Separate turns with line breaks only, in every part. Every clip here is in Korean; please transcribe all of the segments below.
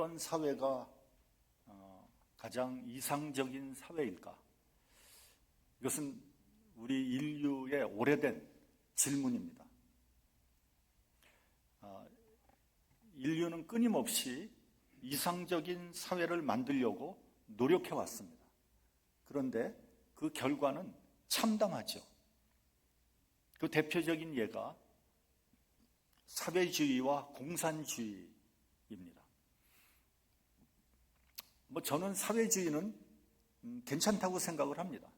어떤 사회가 가장 이상적인 사회일까? 이것은 우리 인류의 오래된 질문입니다. 인류는 끊임없이 이상적인 사회를 만들려고 노력해 왔습니다. 그런데 그 결과는 참담하죠. 그 대표적인 예가 사회주의와 공산주의입니다. 저는 사회주의는 괜찮다고 생각을 합니다.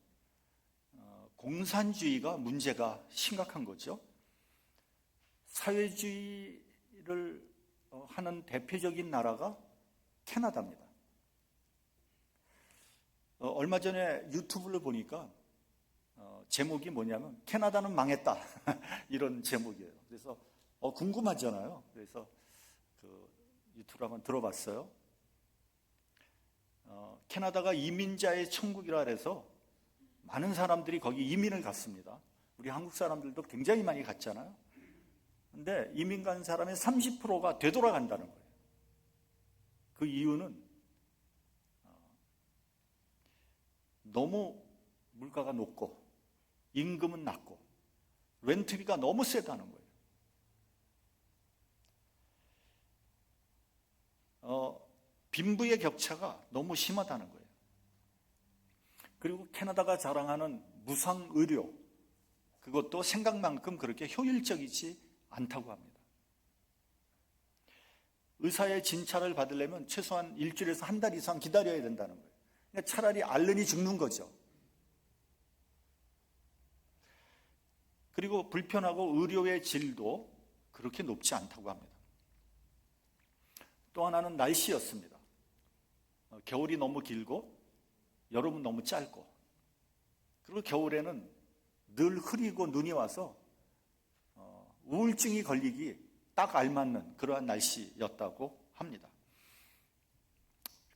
공산주의가 문제가 심각한 거죠. 사회주의를 하는 대표적인 나라가 캐나다입니다. 얼마 전에 유튜브를 보니까 제목이 뭐냐면 캐나다는 망했다 이런 제목이에요. 그래서 궁금하잖아요. 그래서 그 유튜브를 한번 들어봤어요. 캐나다가 이민자의 천국이라 해서 많은 사람들이 거기 이민을 갔습니다. 우리 한국 사람들도 굉장히 많이 갔잖아요. 근데 이민 간 사람의 30%가 되돌아간다는 거예요. 그 이유는 너무 물가가 높고 임금은 낮고 렌트비가 너무 세다는 거예요. 빈부의 격차가 너무 심하다는 거예요. 그리고 캐나다가 자랑하는 무상 의료, 그것도 생각만큼 그렇게 효율적이지 않다고 합니다. 의사의 진찰을 받으려면 최소한 일주일에서 한 달 이상 기다려야 된다는 거예요. 그러니까 차라리 앓으니 죽는 거죠. 그리고 불편하고 의료의 질도 그렇게 높지 않다고 합니다. 또 하나는 날씨였습니다. 겨울이 너무 길고 여름은 너무 짧고, 그리고 겨울에는 늘 흐리고 눈이 와서 우울증이 걸리기 딱 알맞는 그러한 날씨였다고 합니다.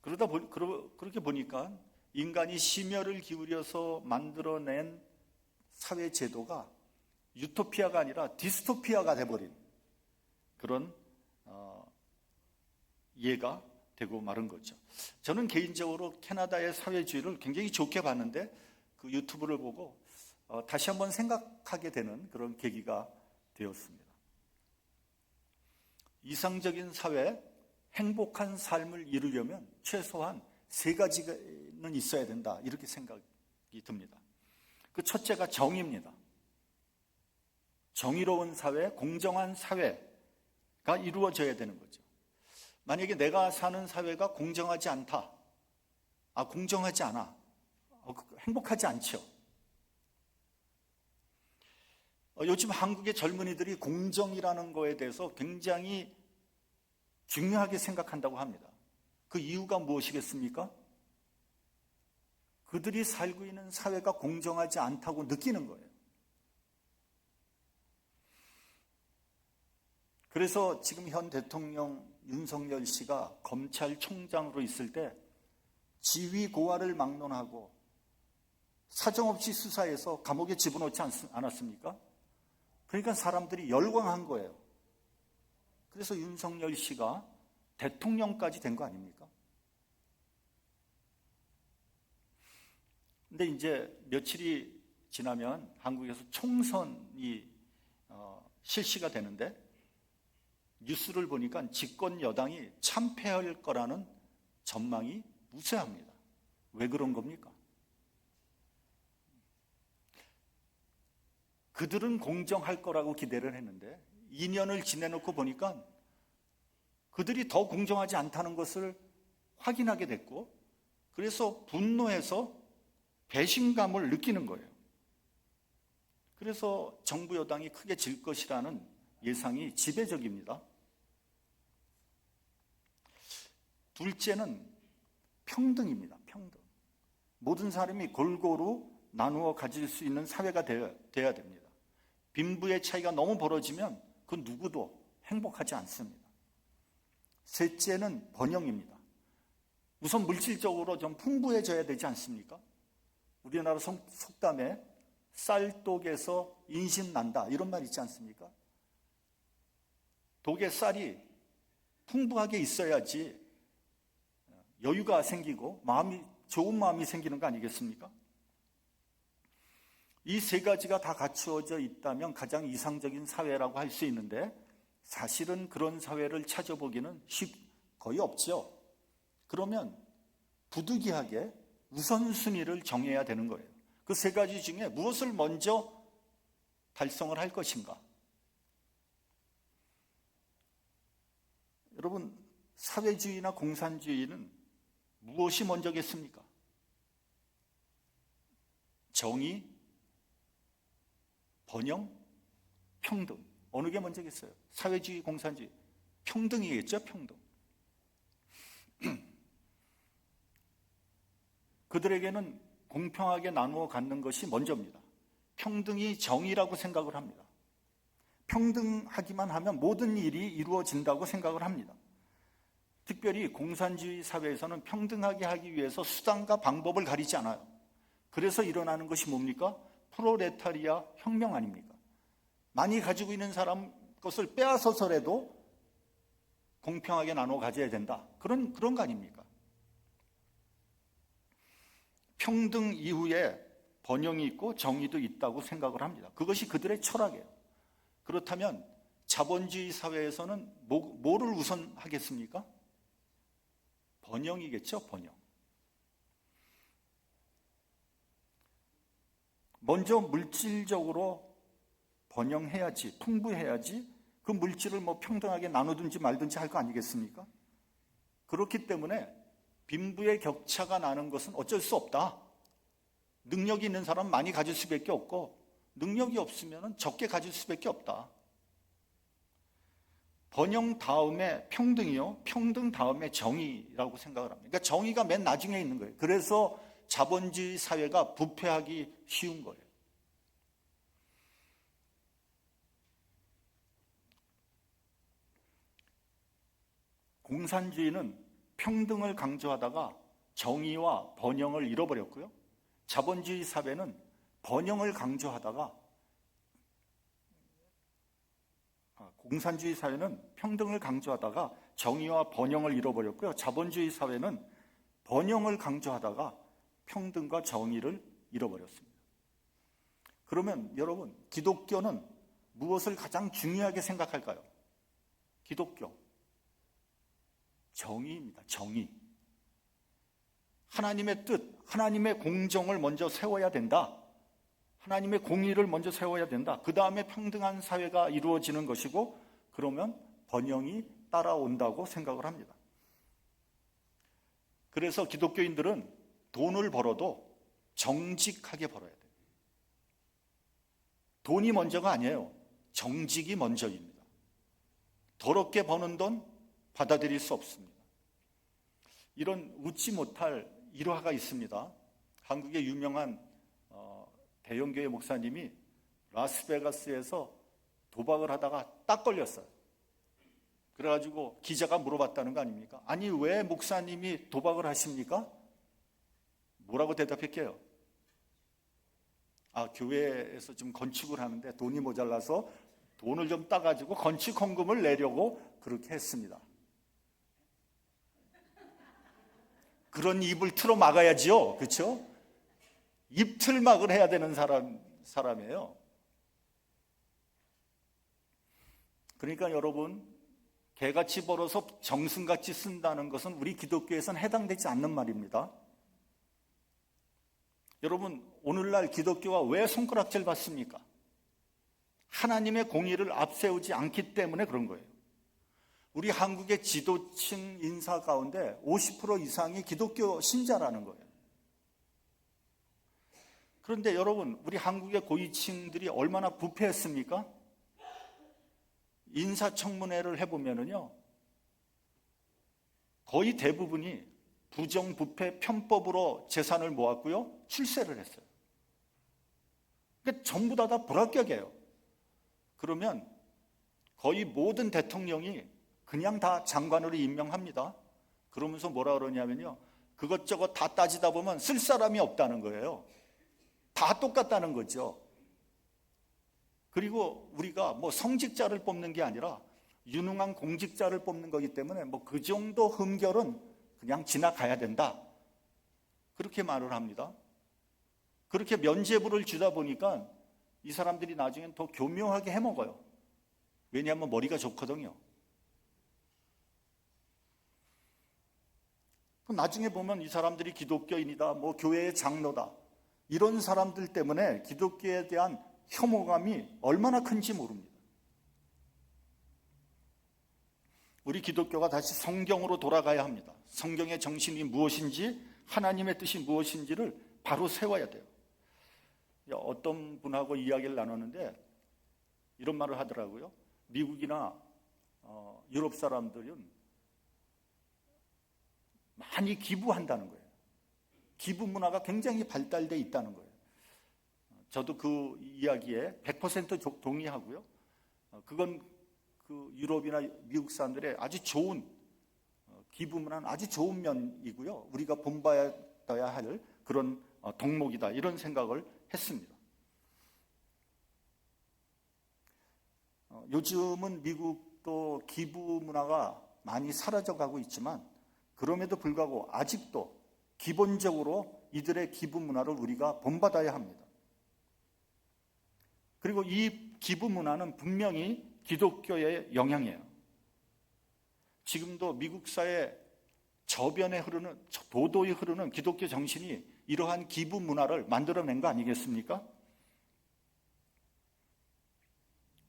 그렇게 보니까 인간이 심혈을 기울여서 만들어낸 사회 제도가 유토피아가 아니라 디스토피아가 돼버린 그런 예가 되고 마른 거죠. 저는 개인적으로 캐나다의 사회주의를 굉장히 좋게 봤는데 그 유튜브를 보고 다시 한번 생각하게 되는 그런 계기가 되었습니다. 이상적인 사회, 행복한 삶을 이루려면 최소한 3가지는 있어야 된다, 이렇게 생각이 듭니다. 그 첫째가 정의입니다. 정의로운 사회, 공정한 사회가 이루어져야 되는 거죠. 만약에 내가 사는 사회가 공정하지 않다, 공정하지 않아, 행복하지 않죠. 요즘 한국의 젊은이들이 공정이라는 거에 대해서 굉장히 중요하게 생각한다고 합니다. 그 이유가 무엇이겠습니까? 그들이 살고 있는 사회가 공정하지 않다고 느끼는 거예요. 그래서 지금 현 대통령 윤석열 씨가 검찰총장으로 있을 때 지위 고하를 막론하고 사정없이 수사해서 감옥에 집어넣지 않았습니까? 그러니까 사람들이 열광한 거예요. 그래서 윤석열 씨가 대통령까지 된 거 아닙니까? 근데 이제 며칠이 지나면 한국에서 총선이 실시가 되는데 뉴스를 보니까 집권 여당이 참패할 거라는 전망이 무색합니다. 왜 그런 겁니까? 그들은 공정할 거라고 기대를 했는데 2년을 지내놓고 보니까 그들이 더 공정하지 않다는 것을 확인하게 됐고, 그래서 분노해서 배신감을 느끼는 거예요. 그래서 정부 여당이 크게 질 것이라는 예상이 지배적입니다. 둘째는 평등입니다. 평등. 모든 사람이 골고루 나누어 가질 수 있는 사회가 돼야 됩니다. 빈부의 차이가 너무 벌어지면 그 누구도 행복하지 않습니다. 셋째는 번영입니다. 우선 물질적으로 좀 풍부해져야 되지 않습니까? 우리나라 속담에 쌀독에서 인심 난다, 이런 말 있지 않습니까? 독에 쌀이 풍부하게 있어야지 여유가 생기고 좋은 마음이 생기는 거 아니겠습니까? 이 세 가지가 다 갖추어져 있다면 가장 이상적인 사회라고 할 수 있는데 사실은 그런 사회를 찾아보기는 거의 없죠. 그러면 부득이하게 우선순위를 정해야 되는 거예요. 그 세 가지 중에 무엇을 먼저 달성을 할 것인가? 여러분, 사회주의나 공산주의는 무엇이 먼저겠습니까? 정의, 번영, 평등. 어느 게 먼저겠어요? 사회주의, 공산주의. 평등이겠죠, 평등. 그들에게는 공평하게 나누어 갖는 것이 먼저입니다. 평등이 정의라고 생각을 합니다. 평등하기만 하면 모든 일이 이루어진다고 생각을 합니다. 특별히 공산주의 사회에서는 평등하게 하기 위해서 수단과 방법을 가리지 않아요. 그래서 일어나는 것이 뭡니까? 프롤레타리아 혁명 아닙니까? 많이 가지고 있는 사람 것을 빼앗아서라도 공평하게 나눠 가져야 된다. 그런 거 아닙니까? 평등 이후에 번영이 있고 정의도 있다고 생각을 합니다. 그것이 그들의 철학이에요. 그렇다면 자본주의 사회에서는 뭐를 우선하겠습니까? 번영이겠죠, 번영. 먼저 물질적으로 번영해야지, 풍부해야지 그 물질을 평등하게 나누든지 말든지 할 거 아니겠습니까? 그렇기 때문에 빈부의 격차가 나는 것은 어쩔 수 없다. 능력이 있는 사람은 많이 가질 수밖에 없고 능력이 없으면 적게 가질 수밖에 없다. 번영 다음에 평등이요, 평등 다음에 정의라고 생각을 합니다. 그러니까 정의가 맨 나중에 있는 거예요. 그래서 자본주의 사회가 부패하기 쉬운 거예요. 공산주의는 평등을 강조하다가 정의와 번영을 잃어버렸고요. 자본주의 사회는 번영을 강조하다가 공산주의 사회는 평등을 강조하다가 정의와 번영을 잃어버렸고요. 자본주의 사회는 번영을 강조하다가 평등과 정의를 잃어버렸습니다. 그러면 여러분, 기독교는 무엇을 가장 중요하게 생각할까요? 기독교. 정의입니다. 정의. 하나님의 뜻, 하나님의 공정을 먼저 세워야 된다. 하나님의 공의를 먼저 세워야 된다. 그 다음에 평등한 사회가 이루어지는 것이고, 그러면 번영이 따라온다고 생각을 합니다. 그래서 기독교인들은 돈을 벌어도 정직하게 벌어야 돼요. 돈이 먼저가 아니에요. 정직이 먼저입니다. 더럽게 버는 돈 받아들일 수 없습니다. 이런 웃지 못할 일화가 있습니다. 한국의 유명한 대형교회 목사님이 라스베가스에서 도박을 하다가 딱 걸렸어요. 그래가지고 기자가 물어봤다는 거 아닙니까? 아니, 왜 목사님이 도박을 하십니까? 뭐라고 대답했게요? 교회에서 좀 건축을 하는데 돈이 모자라서 돈을 좀 따가지고 건축 헌금을 내려고 그렇게 했습니다. 그런 입을 틀어 막아야지요. 그렇죠? 입틀막을 해야 되는 사람이에요. 그러니까 여러분, 개같이 벌어서 정승같이 쓴다는 것은 우리 기독교에서는 해당되지 않는 말입니다. 여러분, 오늘날 기독교가 왜 손가락질 받습니까? 하나님의 공의를 앞세우지 않기 때문에 그런 거예요. 우리 한국의 지도층 인사 가운데 50% 이상이 기독교 신자라는 거예요. 그런데 여러분, 우리 한국의 고위층들이 얼마나 부패했습니까? 인사청문회를 해보면요, 거의 대부분이 부정부패 편법으로 재산을 모았고요, 출세를 했어요. 그러니까 전부 다 불합격이에요. 그러면 거의 모든 대통령이 그냥 다 장관으로 임명합니다. 그러면서 뭐라 그러냐면요, 그것저것 다 따지다 보면 쓸 사람이 없다는 거예요. 다 똑같다는 거죠. 그리고 우리가 성직자를 뽑는 게 아니라 유능한 공직자를 뽑는 거기 때문에 그 정도 흠결은 그냥 지나가야 된다. 그렇게 말을 합니다. 그렇게 면죄부를 주다 보니까 이 사람들이 나중엔 더 교묘하게 해먹어요. 왜냐하면 머리가 좋거든요. 나중에 보면 이 사람들이 기독교인이다, 뭐 교회의 장로다, 이런 사람들 때문에 기독교에 대한 혐오감이 얼마나 큰지 모릅니다. 우리 기독교가 다시 성경으로 돌아가야 합니다. 성경의 정신이 무엇인지, 하나님의 뜻이 무엇인지를 바로 세워야 돼요. 어떤 분하고 이야기를 나눴는데 이런 말을 하더라고요. 미국이나 유럽 사람들은 많이 기부한다는 거예요. 기부 문화가 굉장히 발달되어 있다는 거예요. 저도 그 이야기에 100% 동의하고요. 그건 그 유럽이나 미국 사람들의 아주 좋은 기부 문화는 아주 좋은 면이고요. 우리가 본받아야 할 그런 덕목이다, 이런 생각을 했습니다. 요즘은 미국도 기부 문화가 많이 사라져가고 있지만 그럼에도 불구하고 아직도 기본적으로 이들의 기부 문화를 우리가 본받아야 합니다. 그리고 이 기부 문화는 분명히 기독교의 영향이에요. 지금도 미국 사회 저변에 흐르는, 도도히 흐르는 기독교 정신이 이러한 기부 문화를 만들어낸 거 아니겠습니까?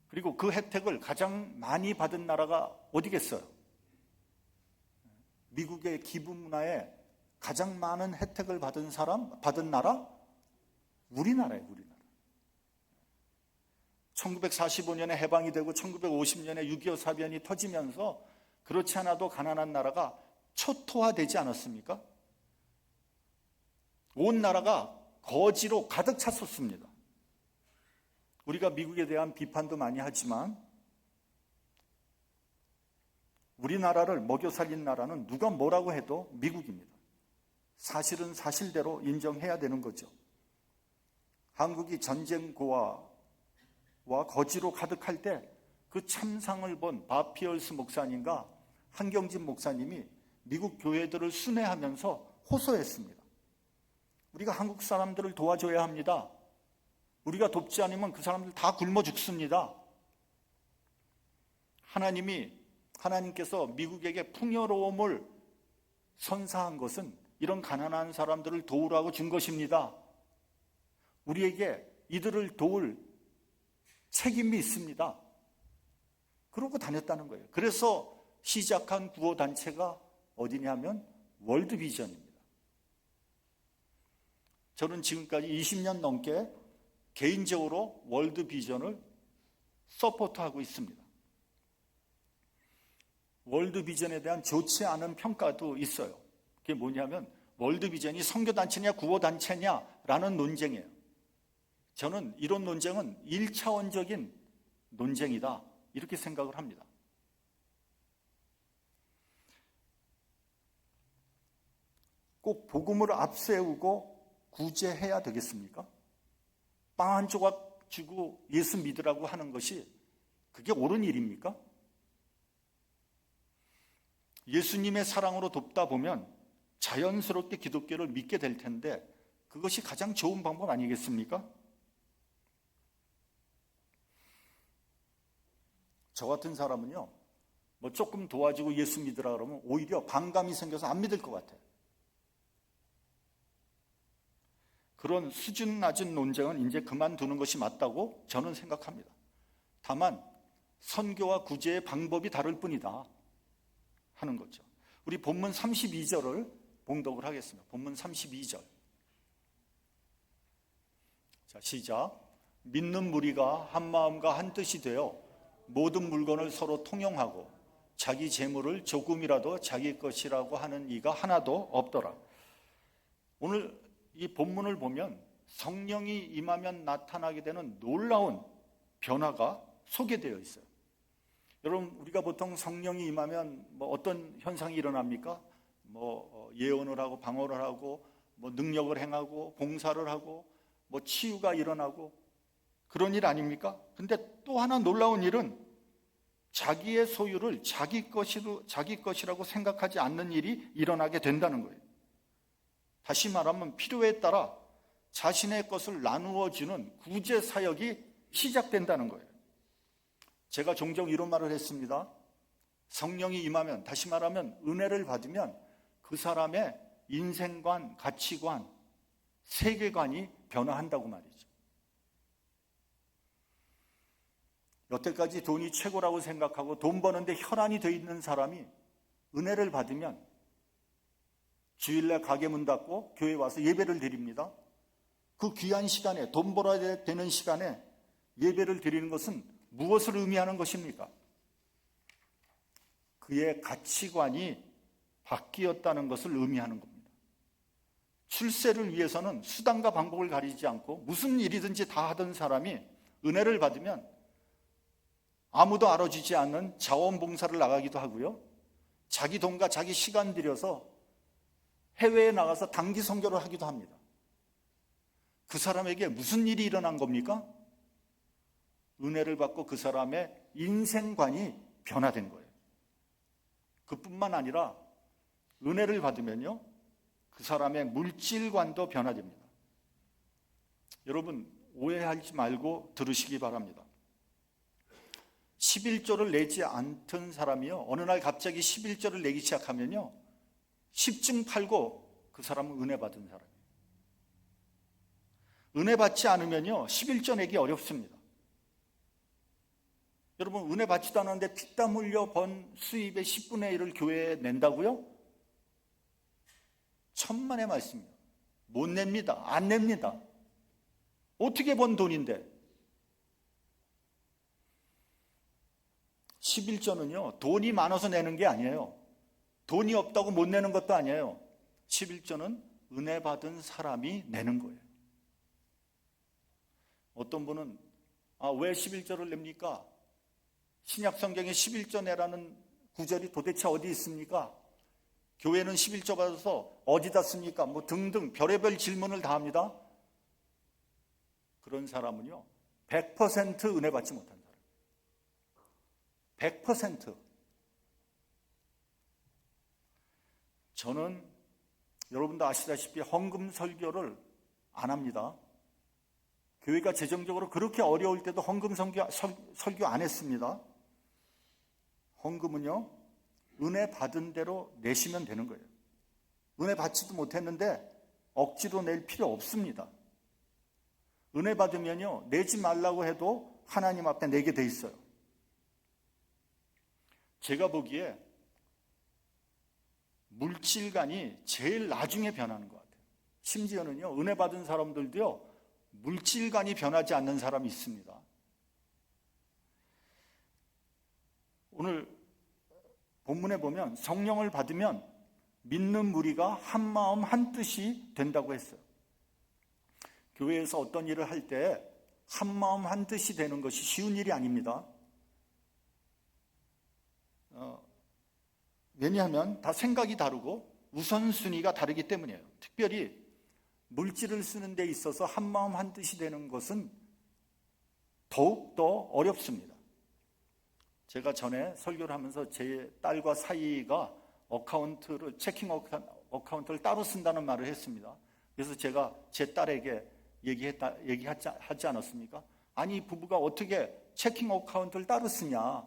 그리고 그 혜택을 가장 많이 받은 나라가 어디겠어요? 미국의 기부 문화에 가장 많은 혜택을 받은 나라? 우리나라예요, 우리나라. 1945년에 해방이 되고 1950년에 6.25 사변이 터지면서 그렇지 않아도 가난한 나라가 초토화되지 않았습니까? 온 나라가 거지로 가득 찼었습니다. 우리가 미국에 대한 비판도 많이 하지만 우리나라를 먹여 살린 나라는 누가 뭐라고 해도 미국입니다. 사실은 사실대로 인정해야 되는 거죠. 한국이 전쟁고와 거지로 가득할 때 그 참상을 본 바피얼스 목사님과 한경진 목사님이 미국 교회들을 순회하면서 호소했습니다. 우리가 한국 사람들을 도와줘야 합니다. 우리가 돕지 않으면 그 사람들 다 굶어 죽습니다. 하나님께서 미국에게 풍요로움을 선사한 것은 이런 가난한 사람들을 도우라고 준 것입니다. 우리에게 이들을 도울 책임이 있습니다. 그러고 다녔다는 거예요. 그래서 시작한 구호단체가 어디냐면 월드비전입니다. 저는 지금까지 20년 넘게 개인적으로 월드비전을 서포트하고 있습니다. 월드비전에 대한 좋지 않은 평가도 있어요. 그게 뭐냐면 월드비전이 선교단체냐 구호단체냐라는 논쟁이에요. 저는 이런 논쟁은 1차원적인 논쟁이다, 이렇게 생각을 합니다. 꼭 복음을 앞세우고 구제해야 되겠습니까? 빵 한 조각 주고 예수 믿으라고 하는 것이 그게 옳은 일입니까? 예수님의 사랑으로 돕다 보면 자연스럽게 기독교를 믿게 될 텐데 그것이 가장 좋은 방법 아니겠습니까? 저 같은 사람은요, 뭐 조금 도와주고 예수 믿으라 그러면 오히려 반감이 생겨서 안 믿을 것 같아요. 그런 수준 낮은 논쟁은 이제 그만두는 것이 맞다고 저는 생각합니다. 다만 선교와 구제의 방법이 다를 뿐이다 하는 거죠. 우리 본문 32절을 봉독을 하겠습니다. 본문 32절. 자, 시작. 믿는 무리가 한 마음과 한 뜻이 되어 모든 물건을 서로 통용하고 자기 재물을 조금이라도 자기 것이라고 하는 이가 하나도 없더라. 오늘 이 본문을 보면 성령이 임하면 나타나게 되는 놀라운 변화가 소개되어 있어요. 여러분, 우리가 보통 성령이 임하면 뭐 어떤 현상이 일어납니까? 뭐 예언을 하고 방언을 하고 뭐 능력을 행하고 봉사를 하고 뭐 치유가 일어나고 그런 일 아닙니까? 근데 또 하나 놀라운 일은 자기의 소유를 자기 것이라고 생각하지 않는 일이 일어나게 된다는 거예요. 다시 말하면 필요에 따라 자신의 것을 나누어 주는 구제 사역이 시작된다는 거예요. 제가 종종 이런 말을 했습니다. 성령이 임하면, 다시 말하면 은혜를 받으면 그 사람의 인생관, 가치관, 세계관이 변화한다고 말이죠. 여태까지 돈이 최고라고 생각하고 돈 버는데 혈안이 돼 있는 사람이 은혜를 받으면 주일날 가게 문 닫고 교회 와서 예배를 드립니다. 그 귀한 시간에, 돈 벌어야 되는 시간에 예배를 드리는 것은 무엇을 의미하는 것입니까? 그의 가치관이 바뀌었다는 것을 의미하는 겁니다. 출세를 위해서는 수단과 방법을 가리지 않고 무슨 일이든지 다 하던 사람이 은혜를 받으면 아무도 알아주지 않는 자원봉사를 나가기도 하고요. 자기 돈과 자기 시간 들여서 해외에 나가서 단기 선교를 하기도 합니다. 그 사람에게 무슨 일이 일어난 겁니까? 은혜를 받고 그 사람의 인생관이 변화된 거예요. 그뿐만 아니라 은혜를 받으면요, 그 사람의 물질관도 변화됩니다. 여러분, 오해하지 말고 들으시기 바랍니다. 11조를 내지 않던 사람이요, 어느 날 갑자기 11조를 내기 시작하면요, 10중 팔고 그 사람은 은혜 받은 사람이에요. 은혜 받지 않으면요, 11조 내기 어렵습니다. 여러분, 은혜 받지도 않았는데 피땀 흘려 번 수입의 10분의 1을 교회에 낸다고요? 천만의 말씀이에요. 못 냅니다. 안 냅니다. 어떻게 번 돈인데? 11조는요, 돈이 많아서 내는 게 아니에요. 돈이 없다고 못 내는 것도 아니에요. 11조는 은혜 받은 사람이 내는 거예요. 어떤 분은 왜 11조를 냅니까? 신약 성경에 11조 내라는 구절이 도대체 어디 있습니까? 교회는 11조 받아서 어디다 씁니까? 뭐 등등 별의별 질문을 다 합니다. 그런 사람은요, 100% 은혜 받지 못한 사람. 100%. 저는 여러분도 아시다시피 헌금 설교를 안 합니다. 교회가 재정적으로 그렇게 어려울 때도 헌금 설교 안 했습니다. 헌금은요, 은혜 받은 대로 내시면 되는 거예요. 은혜 받지도 못했는데 억지로 낼 필요 없습니다. 은혜 받으면요, 내지 말라고 해도 하나님 앞에 내게 돼 있어요. 제가 보기에 물질관이 제일 나중에 변하는 것 같아요. 심지어는요, 은혜 받은 사람들도요, 물질관이 변하지 않는 사람이 있습니다. 오늘 본문에 보면 성령을 받으면 믿는 무리가 한 마음 한 뜻이 된다고 했어요. 교회에서 어떤 일을 할 때 한 마음 한 뜻이 되는 것이 쉬운 일이 아닙니다. 왜냐하면 다 생각이 다르고 우선순위가 다르기 때문이에요. 특별히 물질을 쓰는 데 있어서 한 마음 한 뜻이 되는 것은 더욱더 어렵습니다. 제가 전에 설교를 하면서 제 딸과 사이가 체킹 어카운트를 따로 쓴다는 말을 했습니다. 그래서 제가 제 딸에게 얘기하지 않았습니까? 아니, 부부가 어떻게 체킹 어카운트를 따로 쓰냐?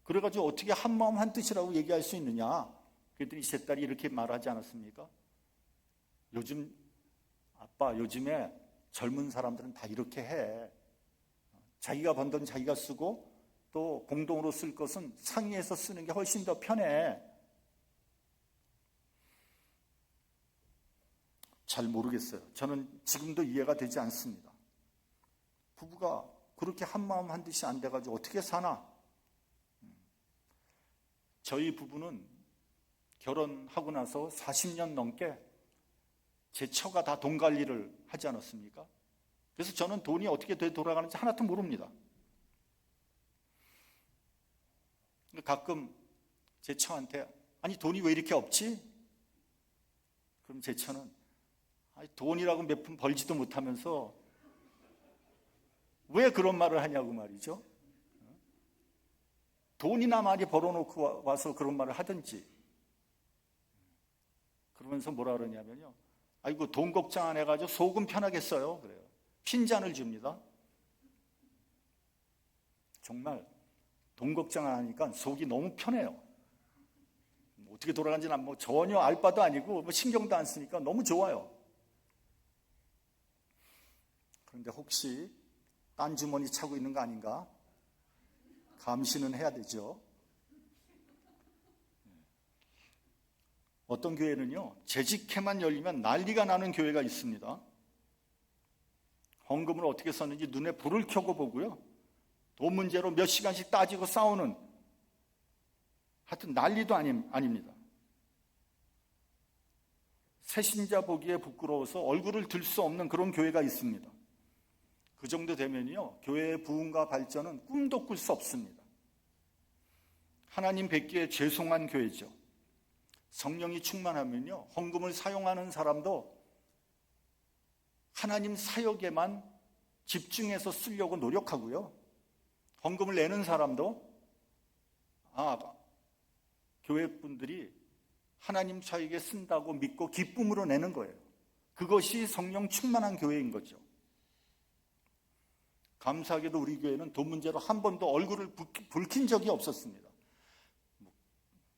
그래가지고 어떻게 한 마음 한 뜻이라고 얘기할 수 있느냐? 그랬더니 제 딸이 이렇게 말하지 않았습니까? 요즘에 젊은 사람들은 다 이렇게 해. 자기가 번 돈 자기가 쓰고 또 공동으로 쓸 것은 상의해서 쓰는 게 훨씬 더 편해. 잘 모르겠어요. 저는 지금도 이해가 되지 않습니다. 부부가 그렇게 한마음 한뜻이 안 돼가지고 어떻게 사나? 저희 부부는 결혼하고 나서 40년 넘게 제 처가 다 돈 관리를 하지 않았습니까? 그래서 저는 돈이 어떻게 돌아가는지 하나도 모릅니다. 가끔 제 처한테 아니 돈이 왜 이렇게 없지? 그럼 제 처는 아니, 돈이라고 몇 푼 벌지도 못하면서 왜 그런 말을 하냐고 말이죠. 돈이나 많이 벌어놓고 와서 그런 말을 하든지. 그러면서 뭐라 그러냐면요, 아이고 돈 걱정 안 해가지고 속은 편하겠어요. 그래요. 핀잔을 줍니다. 정말 돈 걱정 안 하니까 속이 너무 편해요. 어떻게 돌아간지는 뭐 전혀 알 바도 아니고 뭐 신경도 안 쓰니까 너무 좋아요. 그런데 혹시 딴 주머니 차고 있는 거 아닌가? 감시는 해야 되죠. 어떤 교회는요, 재직회만 열리면 난리가 나는 교회가 있습니다. 헌금을 어떻게 썼는지 눈에 불을 켜고 보고요, 돈 문제로 몇 시간씩 따지고 싸우는, 하여튼 난리도 아닙니다. 새신자 보기에 부끄러워서 얼굴을 들 수 없는 그런 교회가 있습니다. 그 정도 되면요, 교회의 부흥과 발전은 꿈도 꿀 수 없습니다. 하나님 뵙기에 죄송한 교회죠. 성령이 충만하면요, 헌금을 사용하는 사람도 하나님 사역에만 집중해서 쓰려고 노력하고요, 헌금을 내는 사람도 교회 분들이 하나님 사역에 쓴다고 믿고 기쁨으로 내는 거예요. 그것이 성령 충만한 교회인 거죠. 감사하게도 우리 교회는 돈 문제로 한 번도 얼굴을 붉힌 적이 없었습니다.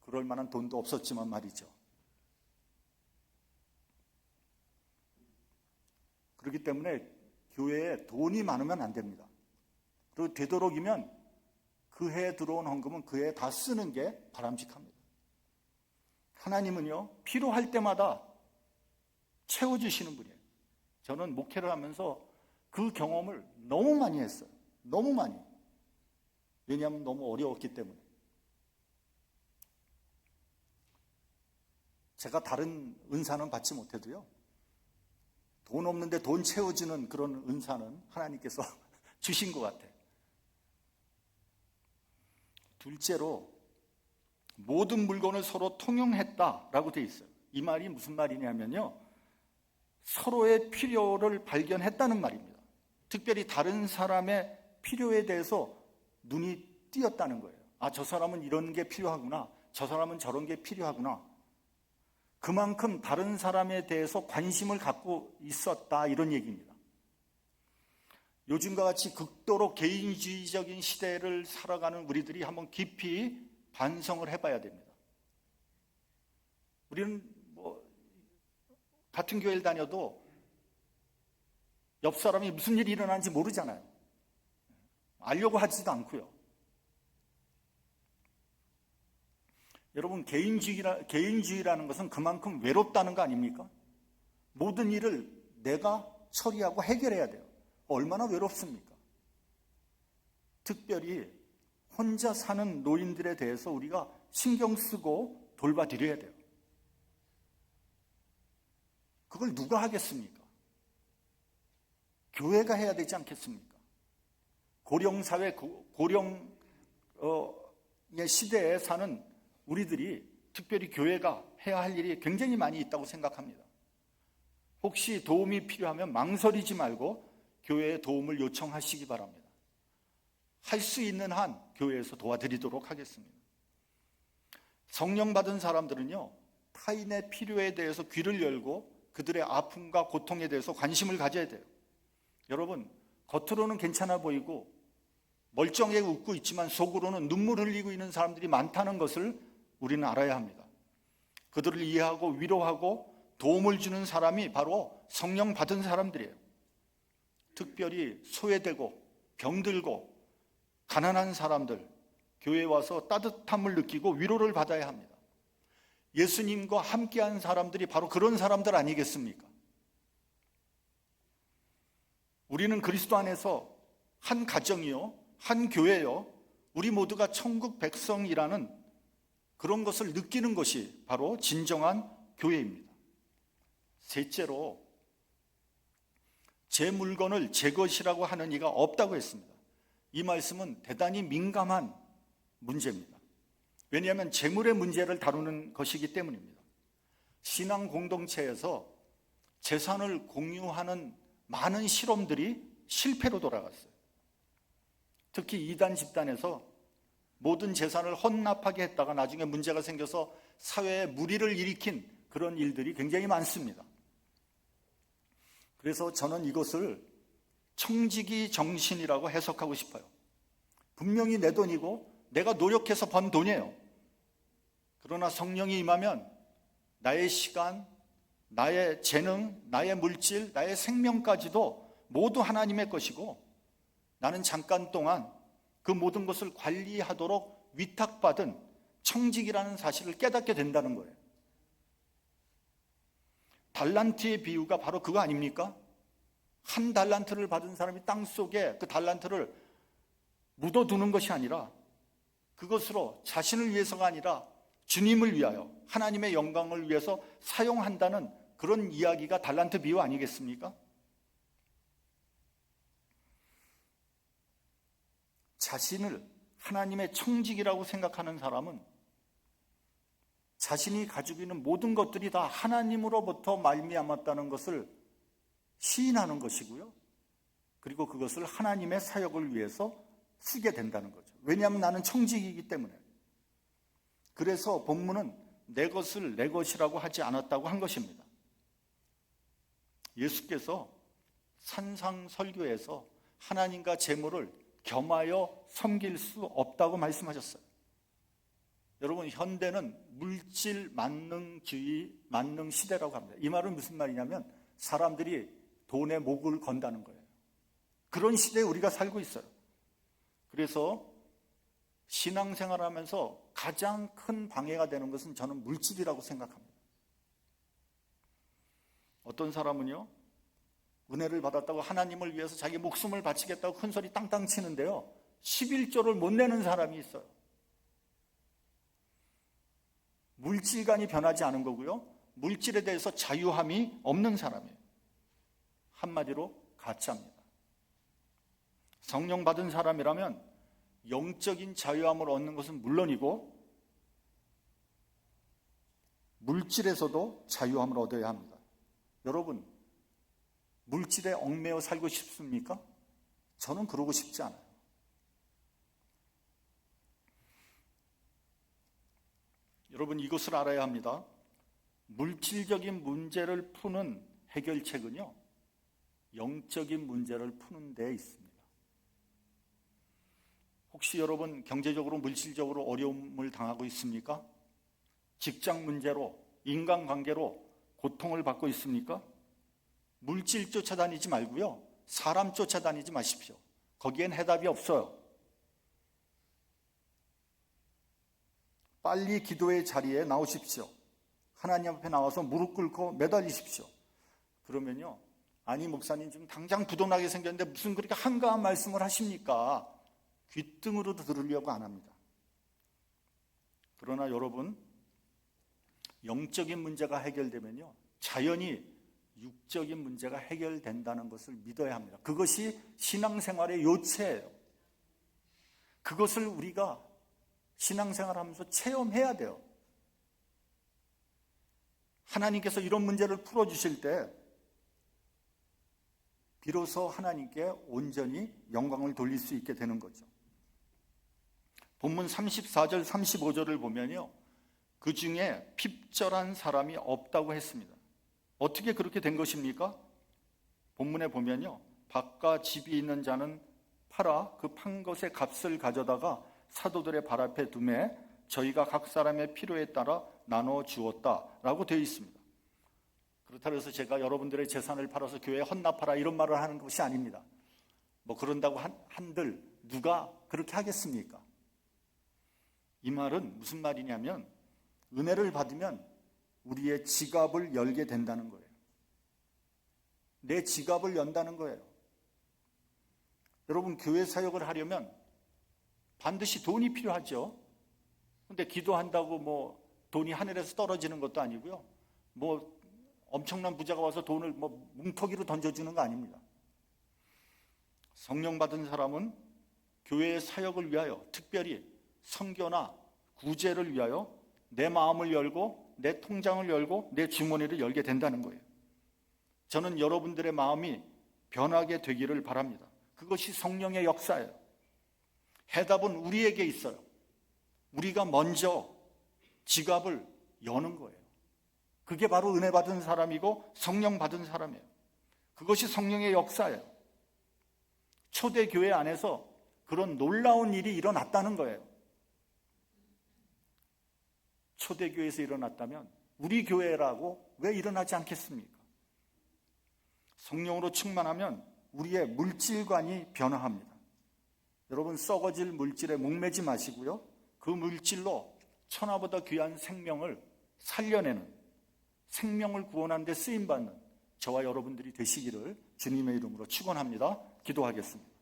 그럴 만한 돈도 없었지만 말이죠. 그렇기 때문에 교회에 돈이 많으면 안 됩니다. 그리고 되도록이면 그 해에 들어온 헌금은 그 해에 다 쓰는 게 바람직합니다. 하나님은요, 필요할 때마다 채워주시는 분이에요. 저는 목회를 하면서 그 경험을 너무 많이 했어요. 너무 많이. 왜냐하면 너무 어려웠기 때문에. 제가 다른 은사는 받지 못해도요, 돈 없는데 돈 채워주는 그런 은사는 하나님께서 주신 것 같아요. 둘째로, 모든 물건을 서로 통용했다라고 되어 있어요. 이 말이 무슨 말이냐면요, 서로의 필요를 발견했다는 말입니다. 특별히 다른 사람의 필요에 대해서 눈이 띄었다는 거예요. 저 사람은 이런 게 필요하구나, 저 사람은 저런 게 필요하구나. 그만큼 다른 사람에 대해서 관심을 갖고 있었다, 이런 얘기입니다. 요즘과 같이 극도로 개인주의적인 시대를 살아가는 우리들이 한번 깊이 반성을 해봐야 됩니다. 우리는 같은 교회를 다녀도 옆 사람이 무슨 일이 일어나는지 모르잖아요. 알려고 하지도 않고요. 여러분, 개인주의라는 것은 그만큼 외롭다는 거 아닙니까? 모든 일을 내가 처리하고 해결해야 돼요. 얼마나 외롭습니까? 특별히 혼자 사는 노인들에 대해서 우리가 신경 쓰고 돌봐드려야 돼요. 그걸 누가 하겠습니까? 교회가 해야 되지 않겠습니까? 고령사회, 고령의 시대에 사는 우리들이, 특별히 교회가 해야 할 일이 굉장히 많이 있다고 생각합니다. 혹시 도움이 필요하면 망설이지 말고 교회에 도움을 요청하시기 바랍니다. 할 수 있는 한 교회에서 도와드리도록 하겠습니다. 성령 받은 사람들은요, 타인의 필요에 대해서 귀를 열고 그들의 아픔과 고통에 대해서 관심을 가져야 돼요. 여러분, 겉으로는 괜찮아 보이고 멀쩡하게 웃고 있지만 속으로는 눈물 흘리고 있는 사람들이 많다는 것을 우리는 알아야 합니다. 그들을 이해하고 위로하고 도움을 주는 사람이 바로 성령 받은 사람들이에요. 특별히 소외되고 병들고 가난한 사람들, 교회에 와서 따뜻함을 느끼고 위로를 받아야 합니다. 예수님과 함께한 사람들이 바로 그런 사람들 아니겠습니까? 우리는 그리스도 안에서 한 가정이요, 한 교회요, 우리 모두가 천국 백성이라는 그런 것을 느끼는 것이 바로 진정한 교회입니다. 셋째로, 제 물건을 제 것이라고 하는 이가 없다고 했습니다. 이 말씀은 대단히 민감한 문제입니다. 왜냐하면 재물의 문제를 다루는 것이기 때문입니다. 신앙 공동체에서 재산을 공유하는 많은 실험들이 실패로 돌아갔어요. 특히 이단 집단에서 모든 재산을 헌납하게 했다가 나중에 문제가 생겨서 사회에 물의를 일으킨 그런 일들이 굉장히 많습니다. 그래서 저는 이것을 청지기 정신이라고 해석하고 싶어요. 분명히 내 돈이고 내가 노력해서 번 돈이에요. 그러나 성령이 임하면 나의 시간, 나의 재능, 나의 물질, 나의 생명까지도 모두 하나님의 것이고 나는 잠깐 동안 그 모든 것을 관리하도록 위탁받은 청직이라는 사실을 깨닫게 된다는 거예요. 달란트의 비유가 바로 그거 아닙니까? 한 달란트를 받은 사람이 땅속에 그 달란트를 묻어두는 것이 아니라 그것으로 자신을 위해서가 아니라 주님을 위하여 하나님의 영광을 위해서 사용한다는 그런 이야기가 달란트 비유 아니겠습니까? 자신을 하나님의 청직이라고 생각하는 사람은 자신이 가지고 있는 모든 것들이 다 하나님으로부터 말미암았다는 것을 시인하는 것이고요. 그리고 그것을 하나님의 사역을 위해서 쓰게 된다는 거죠. 왜냐하면 나는 청직이기 때문에. 그래서 본문은 내 것을 내 것이라고 하지 않았다고 한 것입니다. 예수께서 산상설교에서 하나님과 재물을 겸하여 섬길 수 없다고 말씀하셨어요. 여러분, 현대는 물질 만능주의, 만능 시대라고 합니다. 이 말은 무슨 말이냐면 사람들이 돈에 목을 건다는 거예요. 그런 시대에 우리가 살고 있어요. 그래서 신앙생활하면서 가장 큰 방해가 되는 것은 저는 물질이라고 생각합니다. 어떤 사람은요, 은혜를 받았다고 하나님을 위해서 자기 목숨을 바치겠다고 큰 소리 땅땅 치는데요, 11조를 못 내는 사람이 있어요. 물질관이 변하지 않은 거고요, 물질에 대해서 자유함이 없는 사람이에요. 한마디로 가짜입니다. 성령 받은 사람이라면 영적인 자유함을 얻는 것은 물론이고 물질에서도 자유함을 얻어야 합니다. 여러분, 물질에 얽매여 살고 싶습니까? 저는 그러고 싶지 않아요. 여러분, 이것을 알아야 합니다. 물질적인 문제를 푸는 해결책은요, 영적인 문제를 푸는 데에 있습니다. 혹시 여러분 경제적으로 물질적으로 어려움을 당하고 있습니까? 직장 문제로, 인간관계로 고통을 받고 있습니까? 물질 쫓아다니지 말고요, 사람 쫓아다니지 마십시오. 거기엔 해답이 없어요. 빨리 기도의 자리에 나오십시오. 하나님 앞에 나와서 무릎 꿇고 매달리십시오. 그러면요, 아니 목사님 지금 당장 부도나게 생겼는데 무슨 그렇게 한가한 말씀을 하십니까? 귓등으로도 들으려고 안 합니다. 그러나 여러분, 영적인 문제가 해결되면요, 자연히 육적인 문제가 해결된다는 것을 믿어야 합니다. 그것이 신앙생활의 요체예요. 그것을 우리가 신앙생활하면서 체험해야 돼요. 하나님께서 이런 문제를 풀어주실 때 비로소 하나님께 온전히 영광을 돌릴 수 있게 되는 거죠. 본문 34절 35절을 보면요, 그 중에 핍절한 사람이 없다고 했습니다. 어떻게 그렇게 된 것입니까? 본문에 보면요, 밭과 집이 있는 자는 팔아 그 판 것의 값을 가져다가 사도들의 발 앞에 두매 저희가 각 사람의 필요에 따라 나눠 주었다라고 되어 있습니다. 그렇다고 해서 제가 여러분들의 재산을 팔아서 교회에 헌납하라 이런 말을 하는 것이 아닙니다. 뭐 그런다고 한들 누가 그렇게 하겠습니까? 이 말은 무슨 말이냐면 은혜를 받으면 우리의 지갑을 열게 된다는 거예요. 내 지갑을 연다는 거예요. 여러분, 교회 사역을 하려면 반드시 돈이 필요하죠. 근데 기도한다고 뭐 돈이 하늘에서 떨어지는 것도 아니고요, 뭐 엄청난 부자가 와서 돈을 뭐 뭉터기로 던져주는 거 아닙니다. 성령 받은 사람은 교회의 사역을 위하여, 특별히 선교나 구제를 위하여 내 마음을 열고 내 통장을 열고 내 주머니를 열게 된다는 거예요. 저는 여러분들의 마음이 변하게 되기를 바랍니다. 그것이 성령의 역사예요. 해답은 우리에게 있어요. 우리가 먼저 지갑을 여는 거예요. 그게 바로 은혜 받은 사람이고 성령 받은 사람이에요. 그것이 성령의 역사예요. 초대교회 안에서 그런 놀라운 일이 일어났다는 거예요. 초대교회에서 일어났다면 우리 교회라고 왜 일어나지 않겠습니까? 성령으로 충만하면 우리의 물질관이 변화합니다. 여러분, 썩어질 물질에 목매지 마시고요, 그 물질로 천하보다 귀한 생명을 살려내는, 생명을 구원하는 데 쓰임받는 저와 여러분들이 되시기를 주님의 이름으로 축원합니다. 기도하겠습니다.